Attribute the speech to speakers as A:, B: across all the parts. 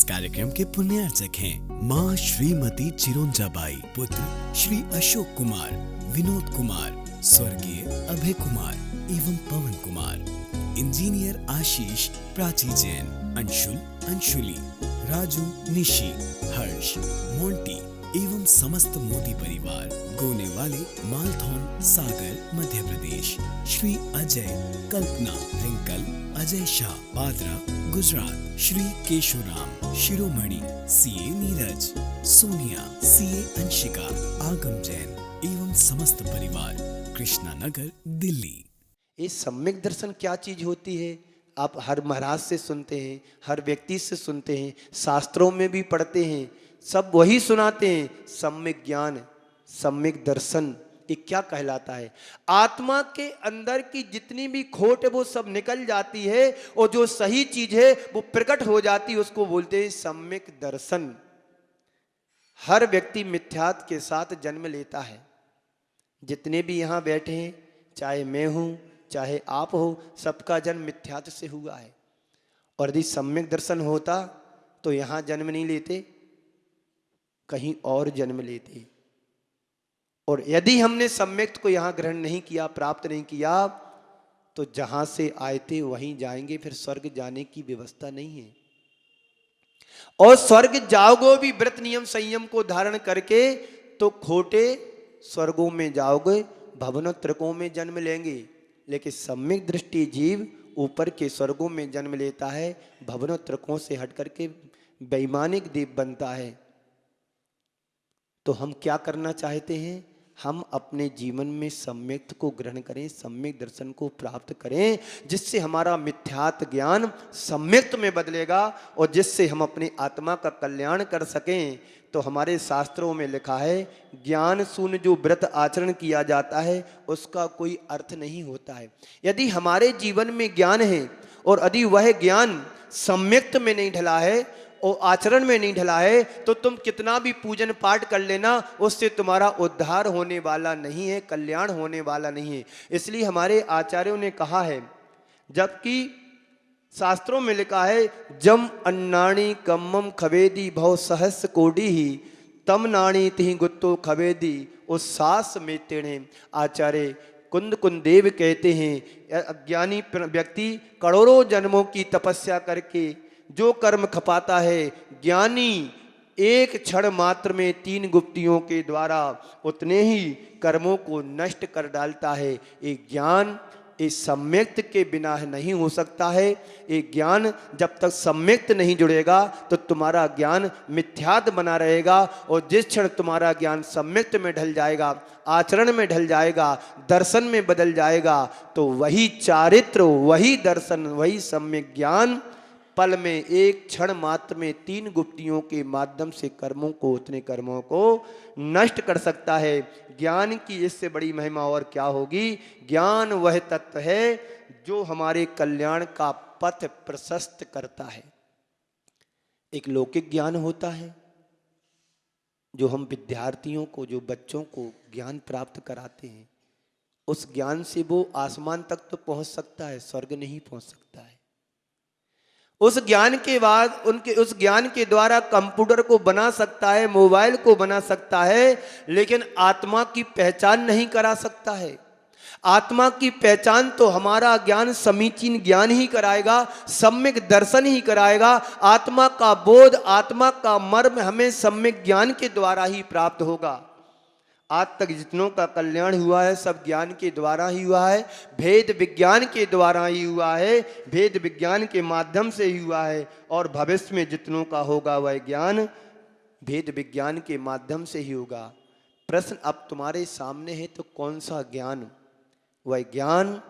A: इस कार्यक्रम के पुण्यार्चक हैं माँ श्रीमती चिरोंजाबाई, पुत्र श्री अशोक कुमार, विनोद कुमार, स्वर्गीय अभय कुमार एवं पवन कुमार, इंजीनियर आशीष, प्राची जैन, अंशुल, अंशुली, राजू, निशी, हर्ष, मोंटी एवं समस्त मोदी परिवार, गोने वाले, मालथौन, सागर, मध्य प्रदेश, श्री अजय, कल्पना, रिंकल, अजय शाह, पादरा, गुजरात, श्री केशोराम, शिरोमणि, सीए नीरज, सोनिया, सीए अंशिका, आगम जैन एवं समस्त परिवार, कृष्णा नगर, दिल्ली।
B: ये सम्यक दर्शन क्या चीज होती है? आप हर महाराज से सुनते हैं, हर व्यक्ति से सुनते हैं, शास्त्रों में भी पढ़ते हैं, सब वही सुनाते हैं। सम्यक ज्ञान, सम्यक दर्शन, ये क्या कहलाता है? आत्मा के अंदर की जितनी भी खोट है वो सब निकल जाती है और जो सही चीज है वो प्रकट हो जाती है, उसको बोलते हैं सम्यक दर्शन। हर व्यक्ति मिथ्यात्व के साथ जन्म लेता है। जितने भी यहाँ बैठे हैं, चाहे मैं हूँ चाहे आप हो, सबका जन्म मिथ्यात्व से हुआ है। और यदि सम्यक दर्शन होता तो यहाँ जन्म नहीं लेते, कहीं और जन्म लेते। और यदि हमने सम्यक को यहाँ ग्रहण नहीं किया, प्राप्त नहीं किया, तो जहां से आए थे वहीं जाएंगे, फिर स्वर्ग जाने की व्यवस्था नहीं है। और स्वर्ग जाओगे भी व्रत नियम संयम को धारण करके तो खोटे स्वर्गों में जाओगे, भवनों त्रिकों में जन्म लेंगे। लेकिन सम्यक दृष्टि जीव ऊपर के स्वर्गों में जन्म लेता है, भवनों त्रिकों से हट करके वैमानिक देव बनता है। तो हम क्या करना चाहते हैं? हम अपने जीवन में सम्यक को ग्रहण करें, सम्यक दर्शन को प्राप्त करें, जिससे हमारा मिथ्यात्व ज्ञान सम्यक में बदलेगा और जिससे हम अपनी आत्मा का कल्याण कर सकें। तो हमारे शास्त्रों में लिखा है, ज्ञान शून्य जो व्रत आचरण किया जाता है उसका कोई अर्थ नहीं होता है। यदि हमारे जीवन में ज्ञान है और यदि वह ज्ञान सम्यक में नहीं ढला है और आचरण में नहीं ढला है, तो तुम कितना भी पूजन पाठ कर लेना, उससे तुम्हारा उद्धार होने वाला नहीं है, कल्याण होने वाला नहीं है। इसलिए हमारे आचार्यों ने कहा है, जबकि शास्त्रों में लिखा है, जम अन्नाणी कम्मम खवेदी भव सहस्र कोटि ही तम नाणी तिहि गुत्तो खवेदी उसास में तेणे। आचार्य कुंद कुंदेव कहते हैं, अज्ञानी व्यक्ति करोड़ों जन्मों की तपस्या करके जो कर्म खपाता है, ज्ञानी एक क्षण मात्र में 3 गुप्तियों के द्वारा उतने ही कर्मों को नष्ट कर डालता है। एक ज्ञान इस सम्यक्त के बिना नहीं हो सकता है। एक ज्ञान जब तक सम्यक्त नहीं जुड़ेगा तो तुम्हारा ज्ञान मिथ्यात्व बना रहेगा, और जिस क्षण तुम्हारा ज्ञान सम्यक्त में ढल जाएगा, आचरण में ढल जाएगा, दर्शन में बदल जाएगा, तो वही चारित्र, वही दर्शन, वही सम्यक ज्ञान पल में, एक क्षण मात्र में 3 गुप्तियों के माध्यम से कर्मों को, उतने कर्मों को नष्ट कर सकता है। ज्ञान की इससे बड़ी महिमा और क्या होगी? ज्ञान वह तत्व है जो हमारे कल्याण का पथ प्रशस्त करता है। एक लौकिक ज्ञान होता है जो हम विद्यार्थियों को, जो बच्चों को ज्ञान प्राप्त कराते हैं, उस ज्ञान से वो आसमान तक तो पहुंच सकता है, स्वर्ग नहीं पहुंच सकता है। उस ज्ञान के बाद उस ज्ञान के द्वारा कंप्यूटर को बना सकता है, मोबाइल को बना सकता है, लेकिन आत्मा की पहचान नहीं करा सकता है। आत्मा की पहचान तो हमारा ज्ञान समीचीन ज्ञान ही कराएगा, सम्यक दर्शन ही कराएगा। आत्मा का बोध, आत्मा का मर्म हमें सम्यक ज्ञान के द्वारा ही प्राप्त होगा। आज तक जितनों का कल्याण हुआ है सब ज्ञान के द्वारा ही हुआ है, भेद विज्ञान के द्वारा ही हुआ है, भेद विज्ञान के माध्यम से ही हुआ है। और भविष्य में जितनों का होगा वह ज्ञान भेद विज्ञान के माध्यम से ही होगा। प्रश्न अब तुम्हारे सामने है, तो कौन सा ज्ञान? वह ज्ञान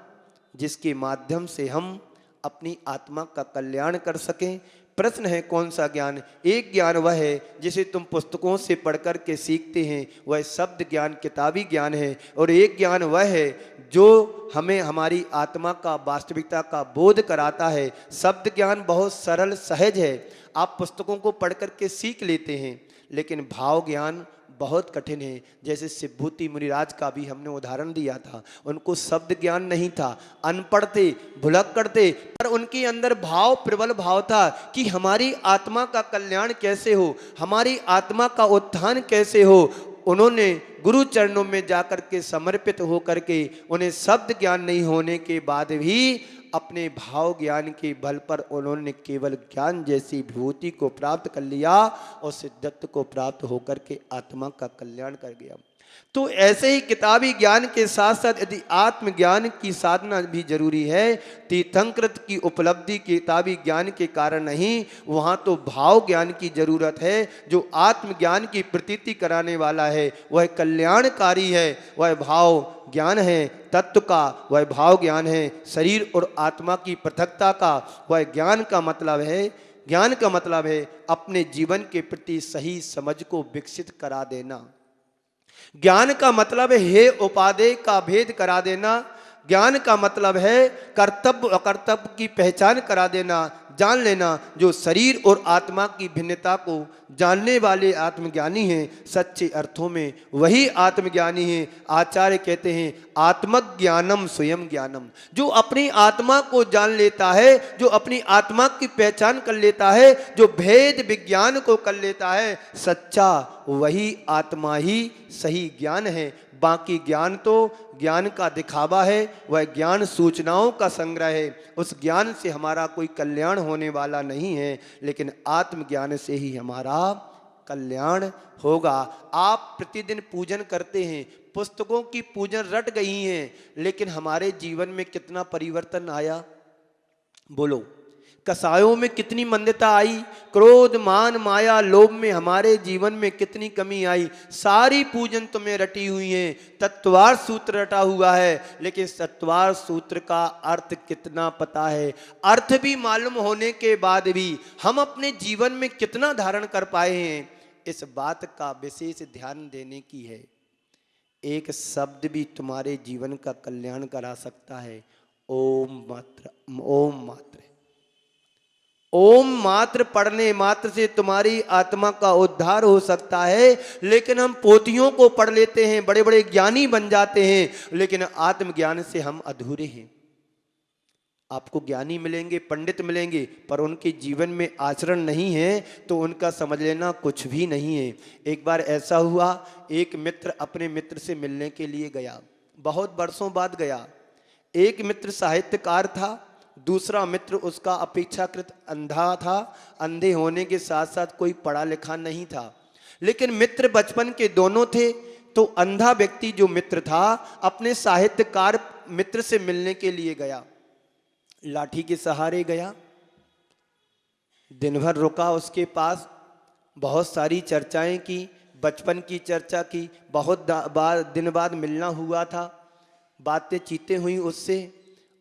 B: जिसके माध्यम से हम अपनी आत्मा का कल्याण कर सकें। प्रश्न है कौन सा ज्ञान? एक ज्ञान वह है जिसे तुम पुस्तकों से पढ़ कर के सीखते हैं, वह शब्द ज्ञान, किताबी ज्ञान है। और एक ज्ञान वह है जो हमें हमारी आत्मा का, वास्तविकता का बोध कराता है। शब्द ज्ञान बहुत सरल सहज है, आप पुस्तकों को पढ़ कर के सीख लेते हैं, लेकिन भाव ज्ञान बहुत कठिन है। जैसे शिवभूति मुनिराज का भी हमने उदाहरण दिया था, उनको शब्द ज्ञान नहीं था, अनपढ़ थे, भुलक्कड़ थे, पर उनके अंदर भाव, प्रबल भाव था कि हमारी आत्मा का कल्याण कैसे हो, हमारी आत्मा का उत्थान कैसे हो। उन्होंने गुरु चरणों में जाकर के समर्पित होकर के, उन्हें शब्द ज्ञान नहीं होने के बाद भी अपने भाव ज्ञान के बल पर उन्होंने केवल ज्ञान जैसी विभूति को प्राप्त कर लिया और सिद्धत्व को प्राप्त होकर के आत्मा का कल्याण कर गया। तो ऐसे ही किताबी ज्ञान के साथ साथ यदि आत्मज्ञान की साधना भी जरूरी है। तीर्थंकृत की उपलब्धि किताबी ज्ञान के कारण नहीं, वहाँ तो भाव ज्ञान की जरूरत है। जो आत्मज्ञान की प्रतीति कराने वाला है वह कल्याणकारी है, वह भाव ज्ञान है। तत्व का वह भाव ज्ञान है। शरीर और आत्मा की पृथकता का वह ज्ञान का मतलब है। ज्ञान का मतलब है अपने जीवन के प्रति सही समझ को विकसित करा देना। ज्ञान का मतलब है उपादेय का भेद करा देना। ज्ञान का मतलब है कर्तव्य अकर्तव्य की पहचान करा देना, जान लेना। जो शरीर और आत्मा की भिन्नता को जानने वाले आत्मज्ञानी हैं, सच्चे अर्थों में वही आत्मज्ञानी हैं। आचार्य कहते हैं आत्मज्ञानम स्वयं ज्ञानम। जो अपनी आत्मा को जान लेता है, जो अपनी आत्मा की पहचान कर लेता है, जो भेद विज्ञान को कर लेता है, सच्चा वही आत्मा ही सही ज्ञान है। बाकी ज्ञान तो ज्ञान का दिखावा है, वह ज्ञान सूचनाओं का संग्रह है। उस ज्ञान से हमारा कोई कल्याण होने वाला नहीं है, लेकिन आत्मज्ञान से ही हमारा कल्याण होगा। आप प्रतिदिन पूजन करते हैं, पुस्तकों की पूजन रट गई हैं, लेकिन हमारे जीवन में कितना परिवर्तन आया बोलो। कसायों में कितनी मंदता आई, क्रोध मान माया लोभ में हमारे जीवन में कितनी कमी आई। सारी पूजन तुम्हें रटी हुई है, तत्वार सूत्र रटा हुआ है, लेकिन तत्वार सूत्र का अर्थ कितना पता है। अर्थ भी मालूम होने के बाद भी हम अपने जीवन में कितना धारण कर पाए हैं, इस बात का विशेष ध्यान देने की है। एक शब्द भी तुम्हारे जीवन का कल्याण करा सकता है। ओम मात्र, ओम मात्र। ओम मात्र पढ़ने मात्र से तुम्हारी आत्मा का उद्धार हो सकता है। लेकिन हम पोथियों को पढ़ लेते हैं, बड़े बड़े ज्ञानी बन जाते हैं, लेकिन आत्मज्ञान से हम अधूरे हैं। आपको ज्ञानी मिलेंगे, पंडित मिलेंगे, पर उनके जीवन में आचरण नहीं है तो उनका समझ लेना कुछ भी नहीं है। एक बार ऐसा हुआ, एक मित्र अपने मित्र से मिलने के लिए गया, बहुत वर्षों बाद गया। एक मित्र साहित्यकार था, दूसरा मित्र उसका अपेक्षाकृत अंधा था। अंधे होने के साथ साथ कोई पढ़ा लिखा नहीं था, लेकिन मित्र बचपन के दोनों थे। तो अंधा व्यक्ति जो मित्र था अपने साहित्यकार मित्र से मिलने के लिए गया, लाठी के सहारे गया। दिन भर रुका उसके पास, बहुत सारी चर्चाएं की, बचपन की चर्चा की। बहुत दिन बाद मिलना हुआ था, बातें चीतें हुई उससे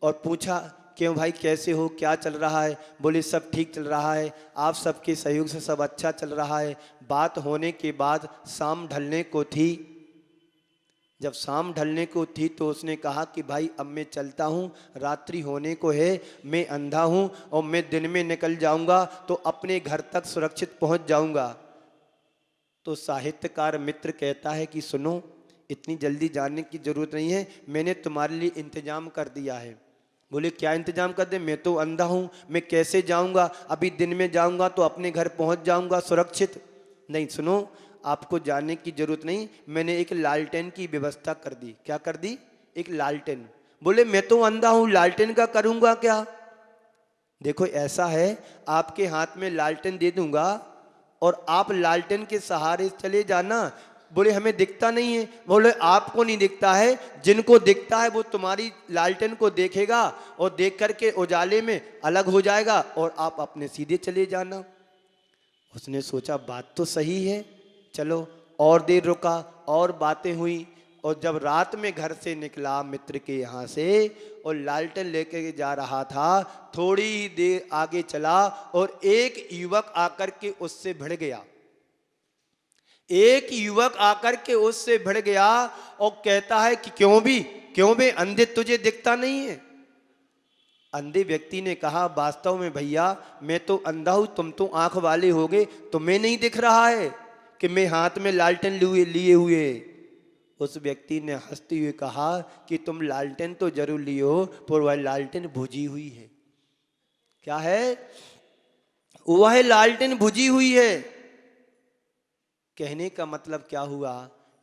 B: और पूछा क्यों भाई कैसे हो, क्या चल रहा है। बोले सब ठीक चल रहा है, आप सबके सहयोग से सब अच्छा चल रहा है। बात होने के बाद शाम ढलने को थी। जब शाम ढलने को थी तो उसने कहा कि भाई अब मैं चलता हूँ, रात्रि होने को है, मैं अंधा हूँ और मैं दिन में निकल जाऊँगा तो अपने घर तक सुरक्षित पहुँच जाऊँगा। तो साहित्यकार मित्र कहता है कि सुनो, इतनी जल्दी जाने की जरूरत नहीं है, मैंने तुम्हारे लिए इंतजाम कर दिया है। बोले क्या इंतजाम कर दे, मैं तो अंधा हूँ, मैं कैसे जाऊँगा, अभी दिन में जाऊँगा तो अपने घर पहुँच जाऊँगा सुरक्षित। नहीं, सुनो, आपको जाने की जरूरत नहीं, मैंने एक लालटेन की व्यवस्था कर दी। क्या कर दी? एक लालटेन। बोले मैं तो अंधा हूँ, लालटेन का करूँगा क्या? देखो ऐसा है, आपके हाथ में लालटेन दे दूंगा और आप लालटेन के सहारे चले जाना। बोले हमें दिखता नहीं है। बोले आपको नहीं दिखता है, जिनको दिखता है वो तुम्हारी लालटेन को देखेगा और देख करके उजाले में अलग हो जाएगा और आप अपने सीधे चले जाना। उसने सोचा बात तो सही है, चलो। और देर रुका और बातें हुई और जब रात में घर से निकला मित्र के यहाँ से और लालटेन लेके जा रहा था, थोड़ी ही देर आगे चला और एक युवक आकर के उससे भिड़ गया। एक युवक आकर के उससे भिड़ गया और कहता है कि क्यों भी अंधे तुझे दिखता नहीं है? अंधे व्यक्ति ने कहा वास्तव में भैया मैं तो अंधा हूं, तुम तो आंख वाले हो गए, तुम्हें नहीं दिख रहा है कि मैं हाथ में लालटेन लिए हुए। उस व्यक्ति ने हंसते हुए कहा कि तुम लालटेन तो जरूर लिए हो, पर वह लालटेन बुझी हुई है। क्या है? वह लालटेन बुझी हुई है। कहने का मतलब क्या हुआ?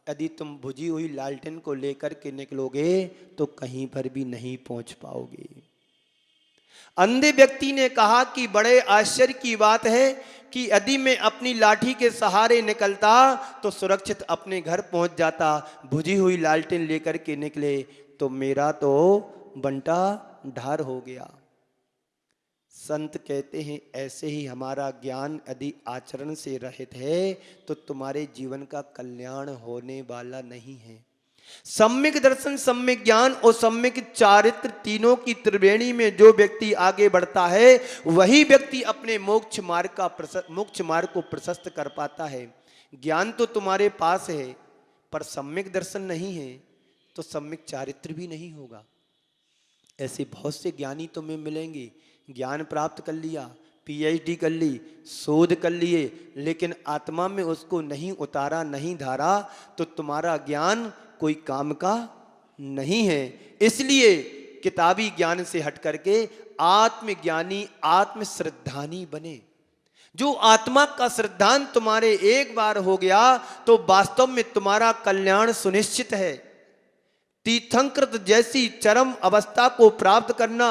B: यदि तुम बुझी हुई लालटेन को लेकर के निकलोगे तो कहीं पर भी नहीं पहुंच पाओगे। अंधे व्यक्ति ने कहा कि बड़े आश्चर्य की बात है कि यदि मैं अपनी लाठी के सहारे निकलता तो सुरक्षित अपने घर पहुंच जाता, बुझी हुई लालटेन लेकर के निकले तो मेरा तो बंटा ढार हो गया। संत कहते हैं ऐसे ही हमारा ज्ञान यदि आचरण से रहित है तो तुम्हारे जीवन का कल्याण होने वाला नहीं है। सम्यक दर्शन, सम्यक ज्ञान और सम्यक चारित्र तीनों की त्रिवेणी में जो व्यक्ति आगे बढ़ता है वही व्यक्ति अपने मोक्ष मार्ग को प्रशस्त कर पाता है। ज्ञान तो तुम्हारे पास है पर सम्यक दर्शन नहीं है तो सम्यक चारित्र भी नहीं होगा। ऐसे बहुत से ज्ञानी तुम्हें मिलेंगे, ज्ञान प्राप्त कर लिया, पीएचडी कर ली, शोध कर लिए, लेकिन आत्मा में उसको नहीं उतारा, नहीं धारा तो तुम्हारा ज्ञान कोई काम का नहीं है। इसलिए किताबी ज्ञान से हट करके आत्मज्ञानी, आत्म श्रद्धानी बने। जो आत्मा का श्रद्धान तुम्हारे एक बार हो गया तो वास्तव में तुम्हारा कल्याण सुनिश्चित है। तीर्थंकृत जैसी चरम अवस्था को प्राप्त करना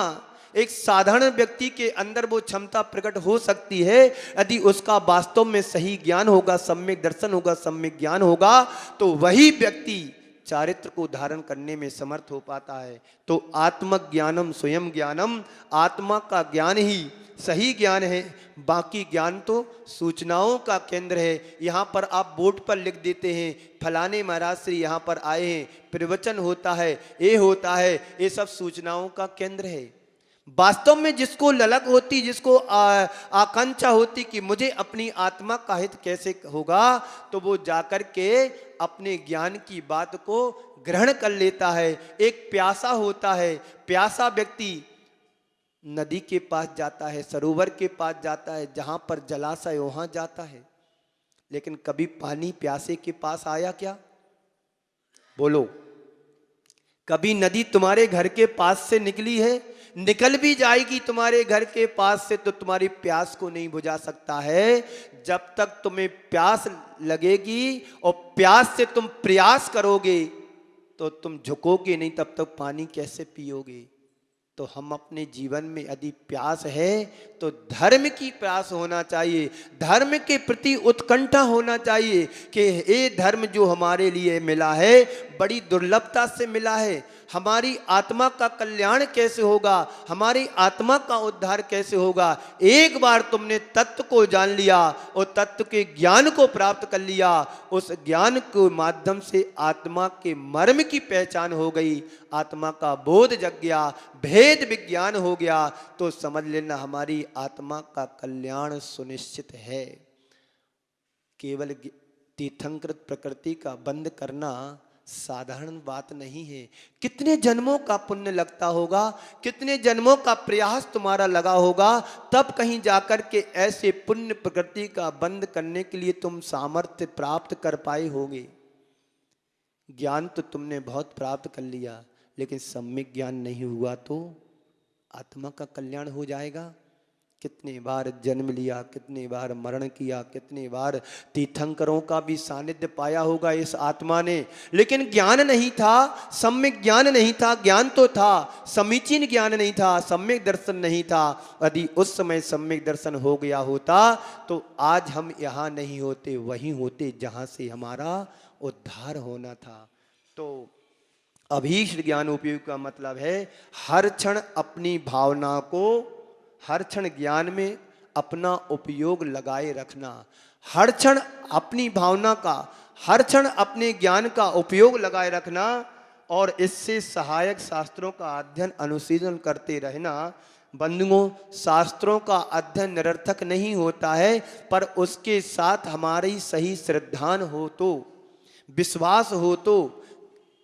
B: एक साधारण व्यक्ति के अंदर वो क्षमता प्रकट हो सकती है यदि उसका वास्तव में सही ज्ञान होगा, सम्यक दर्शन होगा, सम्यक ज्ञान होगा तो वही व्यक्ति चारित्र को धारण करने में समर्थ हो पाता है। तो आत्मज्ञानम स्वयं ज्ञानम, आत्मा का ज्ञान ही सही ज्ञान है, बाकी ज्ञान तो सूचनाओं का केंद्र है। यहाँ पर आप बोर्ड पर लिख देते हैं फलाने महाराज श्री यहाँ पर आए हैं, प्रवचन होता है, ये होता है, ये सब सूचनाओं का केंद्र है। वास्तव में जिसको ललक होती, जिसको आकांक्षा होती कि मुझे अपनी आत्मा का हित कैसे होगा तो वो जाकर के अपने ज्ञान की बात को ग्रहण कर लेता है। एक प्यासा होता है, प्यासा व्यक्ति नदी के पास जाता है, सरोवर के पास जाता है, जहां पर जलाशय वहां जाता है, लेकिन कभी पानी प्यासे के पास आया क्या? बोलो, कभी नदी तुम्हारे घर के पास से निकली है? निकल भी जाएगी तुम्हारे घर के पास से तो तुम्हारी प्यास को नहीं बुझा सकता है। जब तक तुम्हें प्यास लगेगी और प्यास से तुम प्रयास करोगे तो तुम झुकोगे नहीं, तब तक पानी कैसे पियोगे? तो हम अपने जीवन में यदि प्यास है तो धर्म की प्यास होना चाहिए, धर्म के प्रति उत्कंठा होना चाहिए कि ये धर्म जो हमारे लिए मिला है बड़ी दुर्लभता से मिला है। हमारी आत्मा का कल्याण कैसे होगा, हमारी आत्मा का उद्धार कैसे होगा? एक बार तुमने तत्व को जान लिया और तत्व के ज्ञान को प्राप्त कर लिया, उस ज्ञान के माध्यम से आत्मा के मर्म की पहचान हो गई, आत्मा का बोध जग गया, भेद विज्ञान हो गया, तो समझ लेना हमारी आत्मा का कल्याण सुनिश्चित है। केवल तीर्थंकृत प्रकृति का बंद करना साधारण बात नहीं है। कितने जन्मों का पुण्य लगता होगा, कितने जन्मों का प्रयास तुम्हारा लगा होगा, तब कहीं जाकर के ऐसे पुण्य प्रकृति का बंद करने के लिए तुम सामर्थ्य प्राप्त कर पाए होगे। ज्ञान तो तुमने बहुत प्राप्त कर लिया, लेकिन सम्यक ज्ञान नहीं हुआ तो आत्मा का कल्याण हो जाएगा? कितने बार जन्म लिया, कितने बार मरण किया, कितने बार तीर्थंकरों का भी सानिध्य पाया होगा इस आत्मा ने, लेकिन ज्ञान नहीं था, सम्यक ज्ञान नहीं था। ज्ञान तो था, समीचीन ज्ञान नहीं था, सम्यक दर्शन नहीं था। यदि उस समय सम्यक दर्शन हो गया होता तो आज हम यहाँ नहीं होते, वहीं होते जहाँ से हमारा उद्धार होना था। तो अभीष्ट ज्ञान उपयोग का मतलब है हर क्षण अपनी भावना को, हर क्षण ज्ञान में अपना उपयोग लगाए रखना, हर क्षण अपनी भावना का, हर क्षण अपने ज्ञान का उपयोग लगाए रखना और इससे सहायक शास्त्रों का अध्ययन अनुशीलन करते रहना। बंधुओं, शास्त्रों का अध्ययन निरर्थक नहीं होता है, पर उसके साथ हमारी सही श्रद्धान हो तो, विश्वास हो तो,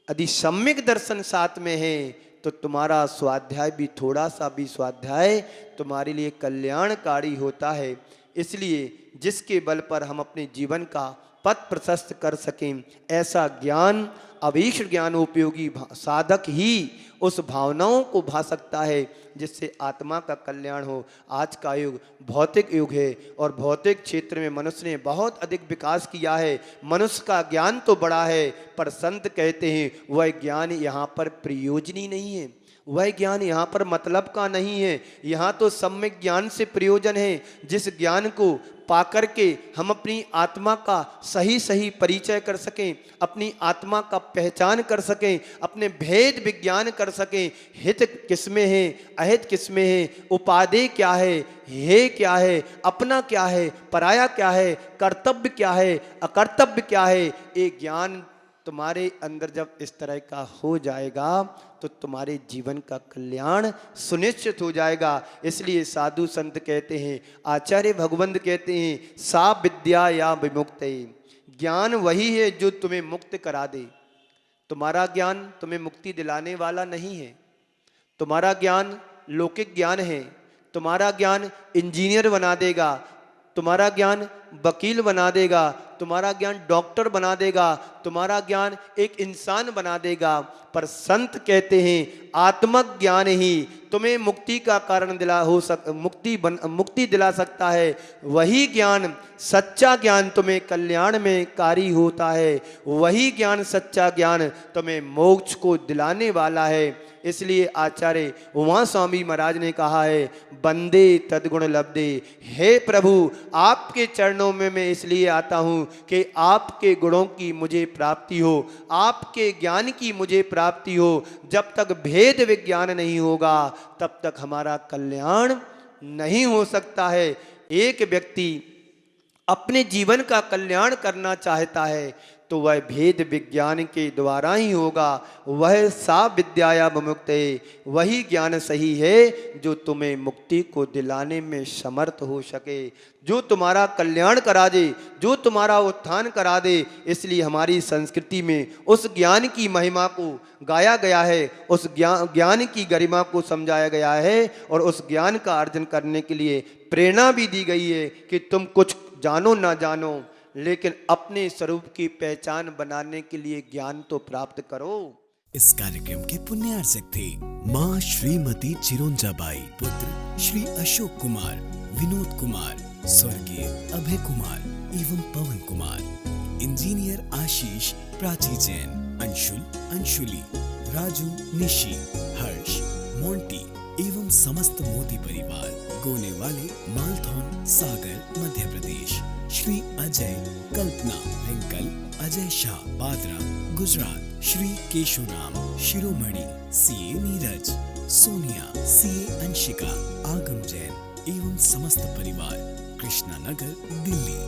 B: यदि सम्यक दर्शन साथ में है तो तुम्हारा स्वाध्याय भी, थोड़ा सा भी स्वाध्याय तुम्हारे लिए कल्याणकारी होता है। इसलिए जिसके बल पर हम अपने जीवन का पथ प्रशस्त कर सकें। ऐसा ज्ञान अभीष्ट ज्ञान उपयोगी साधक ही उस भावनाओं को भा सकता है जिससे आत्मा का कल्याण हो। आज का युग भौतिक युग है और भौतिक क्षेत्र में मनुष्य ने बहुत अधिक विकास किया है। मनुष्य का ज्ञान तो बड़ा है, पर संत कहते हैं वह ज्ञान यहाँ पर प्रयोजनी नहीं है, वह ज्ञान यहाँ पर मतलब का नहीं है। यहाँ तो सम्यक ज्ञान से प्रयोजन है, जिस ज्ञान को पाकर के हम अपनी आत्मा का सही सही परिचय कर सकें, अपनी आत्मा का पहचान कर सकें, अपने भेद विज्ञान कर सकें। हित किसमें है, अहित किसमें है, उपादेय क्या है, हे क्या है, अपना क्या है, पराया क्या है, कर्तव्य क्या है, अकर्तव्य क्या है। ये ज्ञान तुम्हारे अंदर जब इस तरह का हो जाएगा तो तुम्हारे जीवन का कल्याण सुनिश्चित हो जाएगा। इसलिए साधु संत कहते हैं, आचार्य भगवंत कहते हैं, सा विद्या या विमुक्त। ज्ञान वही है जो तुम्हें मुक्त करा दे। तुम्हारा ज्ञान तुम्हें मुक्ति दिलाने वाला नहीं है। तुम्हारा ज्ञान लौकिक ज्ञान है। तुम्हारा ज्ञान इंजीनियर बना देगा, तुम्हारा ज्ञान वकील बना देगा, तुम्हारा ज्ञान डॉक्टर बना देगा, तुम्हारा ज्ञान एक इंसान बना देगा। पर संत कहते हैं आत्मक ज्ञान ही तुम्हें मुक्ति का कारण मुक्ति दिला सकता है। वही ज्ञान, सच्चा ज्ञान तुम्हें कल्याण में कारी होता है। वही ज्ञान, सच्चा ज्ञान तुम्हें मोक्ष को दिलाने वाला है। इसलिए आचार्य उमा स्वामी महाराज ने कहा है, बंदे तद्गुण लब्धे। हे प्रभु, आपके चरणों में मैं इसलिए आता हूँ कि आपके गुणों की मुझे प्राप्ति हो, आपके ज्ञान की मुझे प्राप्ति हो। जब तक भेद विज्ञान नहीं होगा तब तक हमारा कल्याण नहीं हो सकता है। एक व्यक्ति अपने जीवन का कल्याण करना चाहता है तो वह भेद विज्ञान के द्वारा ही होगा। वह सा विद्या विमुक्त है, वही ज्ञान सही है जो तुम्हें मुक्ति को दिलाने में समर्थ हो सके, जो तुम्हारा कल्याण करा दे, जो तुम्हारा उत्थान करा दे। इसलिए हमारी संस्कृति में उस ज्ञान की महिमा को गाया गया है, उस ज्ञान की गरिमा को समझाया गया है और उस ज्ञान का अर्जन करने के लिए प्रेरणा भी दी गई है कि तुम कुछ जानो ना जानो, लेकिन अपने स्वरूप की पहचान बनाने के लिए ज्ञान तो प्राप्त करो।
A: इस कार्यक्रम के पुण्यार्चक थे माँ श्रीमती चिरोंजाबाई, पुत्र श्री अशोक कुमार, विनोद कुमार, स्वर्गीय अभय कुमार एवं पवन कुमार, इंजीनियर आशीष प्राची जैन, अंशुल अंशुली, राजू निशी, हर्ष मोंटी एवं समस्त मोदी परिवार, गोने वाले मालथौन सागर मध्य प्रदेश, श्री अजय कल्पना रिंकल, अजय शाह बादरा गुजरात, श्री केशुराम शिरोमणि, सीए नीरज, सोनिया, सीए अंशिका, आगम जैन एवं समस्त परिवार, कृष्णा नगर दिल्ली।